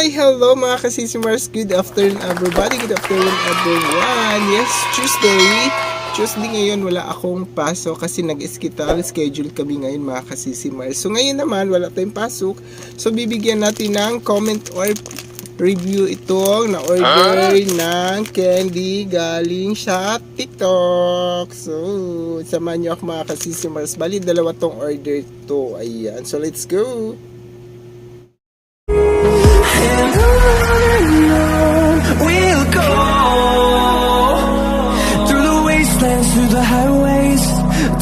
Hello mga kasisimars. Good afternoon everybody. Good afternoon everyone. Yes, Tuesday ngayon wala akong pasok kasi schedule kami ngayon mga kasisimars. So ngayon naman wala tayong pasok. So bibigyan natin ng comment or review itong na-order ng candy galing sa TikTok. So samahan nyo ako mga kasisimars. Bali dalawa tong order to. Ayan. So let's go. And on we'll go, through the wastelands, through the highways,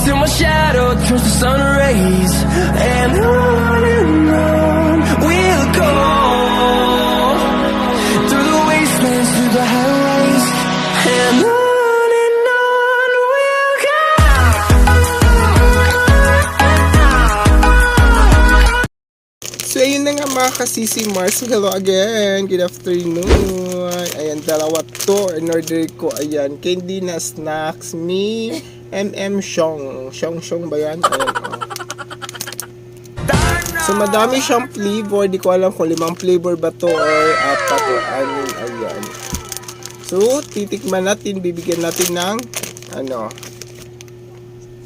till my shadow turns to sun rays. And on we'll go, through the wastelands, through the highways, and on we'll go. So ayun na nga mga kasisimars. Hello again. Good afternoon. Ayan, dalawa to in order ko. Ayan, candy na snacks ni Shong ba yan? Ayan, oh. So madami siyang flavor. Di ko alam kung 5 flavor ba to or 4 or 6. Ayan. So titikman natin. Bibigyan natin ng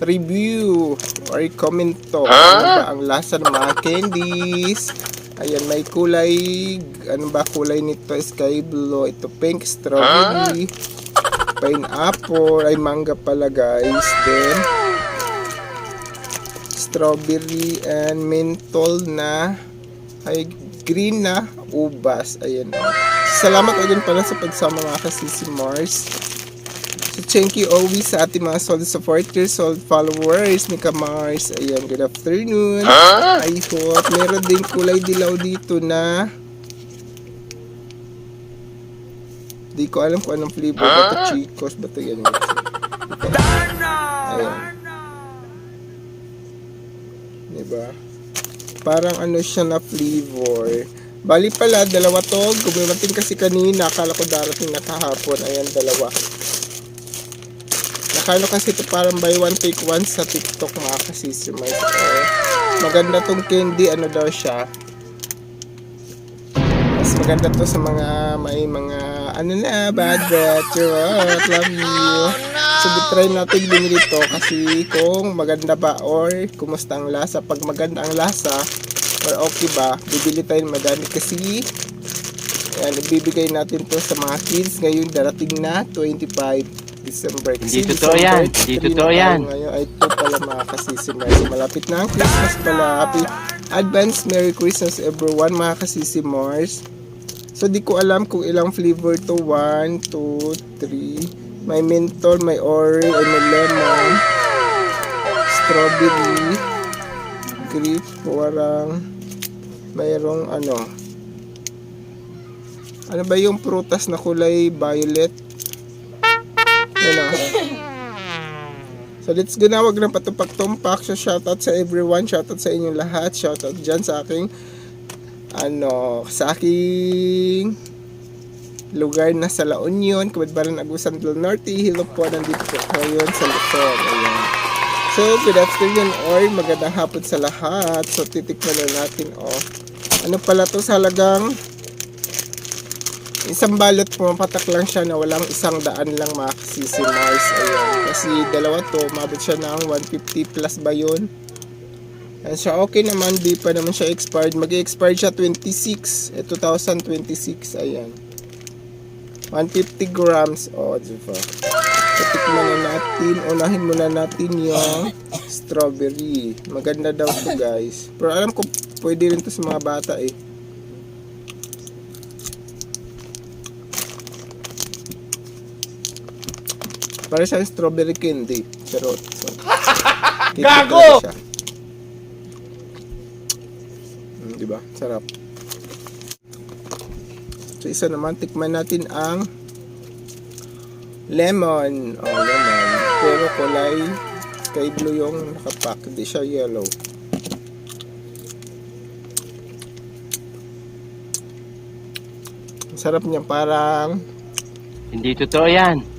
review or comment to. Ano ba ang lasa ng mga candies? Ayan, may kulay, ano ba kulay nito? Sky blue, ito pink, strawberry, pineapple, ay manga pala guys. Then strawberry and menthol na, ay green na ubas. Ayan. Salamat again pala sa pagsama mga kasisimars. So thank you always sa ating mga solid supporters, solid followers, Mika Mars. Ayan, good afternoon. I hope meron din kulay dilaw dito na di ko alam kung anong flavor. Bato Chicos, bato yan. Ayan. Diba? Parang ano siya na flavor. Bali pala, dalawa to. Gumimating kasi kanina. Akala ko darating na kahapon. Ayan, dalawa. Nakano kasi ito parang buy one take one sa TikTok mga kasisimars. Maganda tong candy, ano daw siya. Mas maganda to sa mga may mga ano na bad breath. Love you. So try natin binili to kasi kung maganda ba or kumusta ang lasa. Pag maganda ang lasa or okay ba, bibili tayo madami kasi ayan, ibibigay natin to sa mga kids ngayon darating na 25 December. Kasi Hindi totoo yan. Hindi totoo yan. Ngayon ay ito pala mga kasisimars. So, malapit na ang Christmas pala. Happy advance Merry Christmas everyone mga kasisimars. So di ko alam kung ilang flavor to. 1, 2, 3. May menthol, may orange, may lemon, strawberry, grape, parang mayroong ano ba yung prutas na kulay violet. So let's go na, wag na patupak-tumpak. So shoutout sa everyone, shoutout sa inyong lahat, shoutout dyan sa aking sa aking lugar na sa La Union, Kabadbaran, Agusan del Norte. Hello po, nandito po ngayon sa Luzon. Ayan. So good afternoon or magandang hapon sa lahat. So titikman na natin ano pala to, sa halagang isang balot, pumapatak lang siya na walang 100 lang mga kasisimars. Ayan. Kasi dalawa to, mabot siya ng 150 plus ba yun? And siya okay naman, di pa naman siya expired. Mag-expire siya 2026. Ayan. 150 grams. Diba? Titikman na natin. Unahin muna natin yung strawberry. Maganda daw to guys. Pero alam ko, pwede rin to sa mga bata eh. Para siya strawberry candy. Charot. So, gago! Diba? Sarap. So, isa naman, tikman natin ang lemon. Lemon. Pero kulay sky blue yung nakapack. Hindi siya yellow. Ang sarap niya, parang Hindi totoo yan.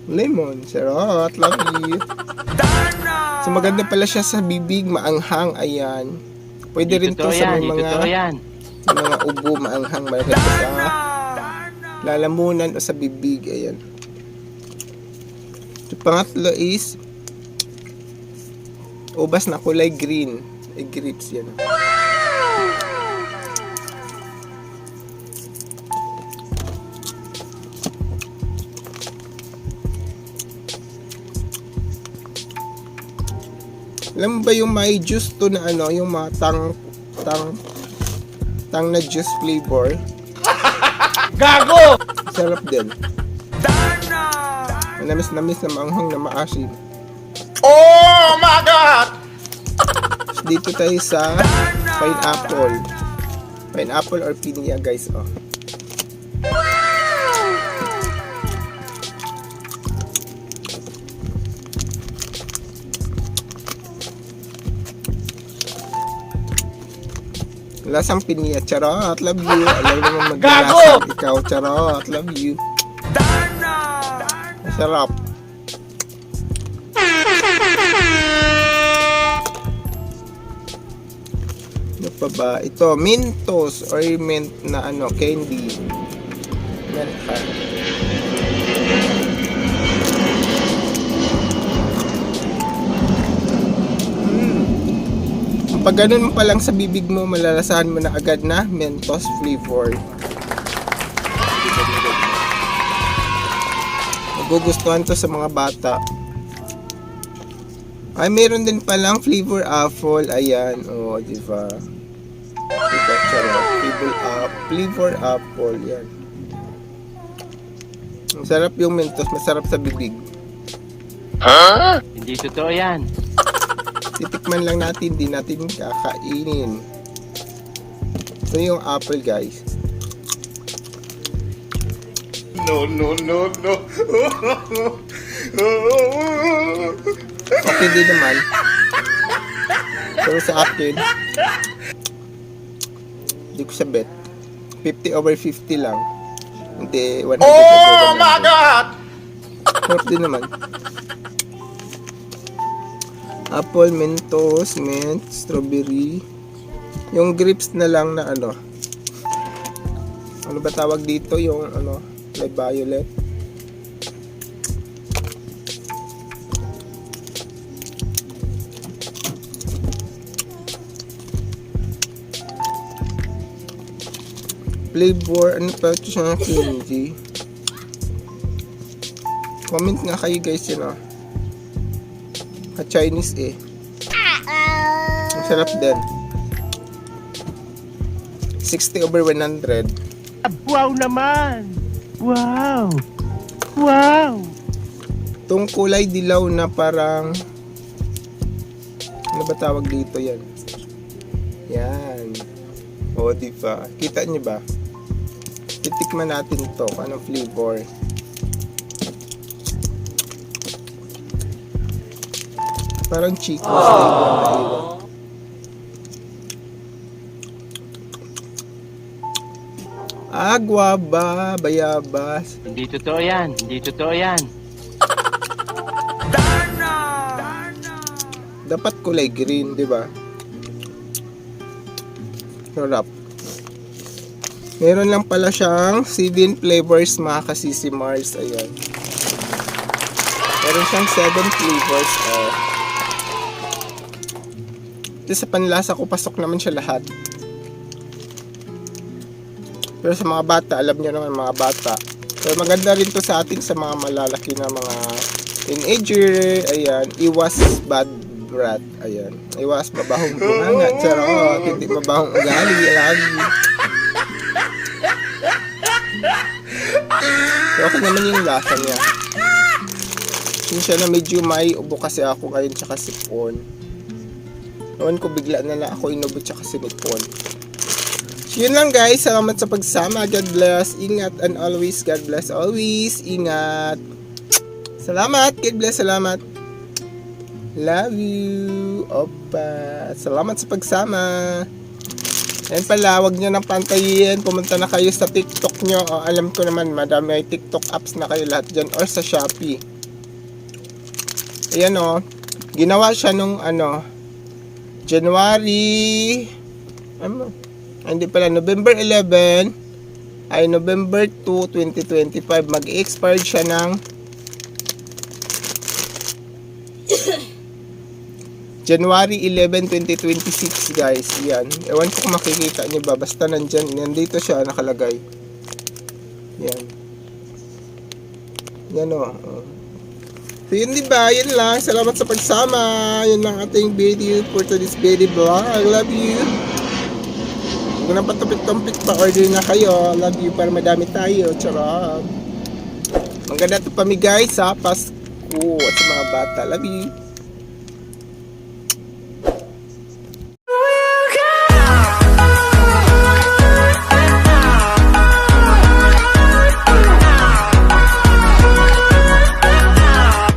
lemon. Sarap. Love you. So maganda pala siya sa bibig, maanghang. Ayan. Pwede rin to sa may mga totoo yan. Yung mga ubo, maanghang, malagay ko sa lalamunan o sa bibig. Ayan. Yung pangatlo is ubas na kulay green. Ay, grapes yan. Alam mo ba yung may juice to na ano, yung mga tang na juice flavor? Gago! Sarap din. Namis-namis na maanghang na maasim. Oh my God! Dito tayo sa pineapple. Pineapple or pinya, guys. Oh. Lasang pinya, charot, love you. Alam naman mag-lasang ikaw, charot, love you. Masarap. Ano pa ba? Ito, Mentos or mint na ano, candy. Meron ka. Pag ganun mo pa lang sa bibig mo, malalasahan mo na agad na Mentos flavor. Magugustuhan to sa mga bata. Ay, meron din palang flavor apple. Ayan, oh, diba? Diba, charot. Flavor apple, yan. Masarap yung Mentos, masarap sa bibig. Hindi totoo yan. Titikman lang natin, di natin kakainin. Ito yung apple, guys. No. Okay din naman. Pero sa akin, hindi ko sa bet. 50/50 lang. Hindi, 100 Oh my God! Sarap din naman. Apple, Mentos, mint, strawberry. Yung grapes na lang na ano. Ano ba tawag dito? Yung ano, like violet. Flavor, ano pa ito siya na candy? Comment nga kayo guys yun ah. Chinese eh. Ang sarap din. 60/100. Wow naman! Wow! Wow! Itong kulay dilaw na parang ano ba tawag dito yan? Yan. O, diba? Kita nyo ba? Titikman natin to kung anong flavor. Parang Chico flavor na iwan. Agwa ba? Bayabas? Hindi totoo yan. Hindi totoo yan. Dapat kulay green, di ba? Sarap. Meron lang pala siyang 7 flavors mga kasisi Mars. Ayan. Meron siyang 7 flavors. Ito sa panlasa ko, pasok naman siya lahat. Pero sa mga bata, alam niyo naman mga bata. Pero maganda rin to sa atin sa mga malalaki na mga teenager. Ayan. Iwas bad breath. Ayan. Iwas mabahong bunganga. Charot. Hindi mabahong ugali. Lagi. So, okay naman yung lasa niya. Yun siya na medyo may ubo kasi ako ngayon tsaka sipon. Noon ko bigla na lang ako inubo tsaka sinipon. So, yun lang guys. Salamat sa pagsama. God bless. Ingat and always. God bless always. Ingat. Salamat. God bless. Salamat. Love you. Opa. Salamat sa pagsama. Ayan pala, huwag nyo nang pantayin. Pumunta na kayo sa TikTok nyo. O, alam ko naman, madami ay TikTok apps na kayo lahat dyan. Or sa Shopee. Ayan o. Ginawa siya nung ano, January Hindi pala, November 11 ay November 2, 2025. Mag-expired siya ng January 11, 2026 guys. Yan. Ewan ko kung makikita nyo ba. Basta nandito siya nakalagay. Yan. Yan o. So yun diba, yun lang. Salamat sa pagsama. Yun lang ating video for today's video vlog. I love you. Kung napatumpik-tumpik pa, order na kayo. Love you para madami tayo. Charot. Maganda to pa mi guys ha. Pasko at sa mga bata. Love you.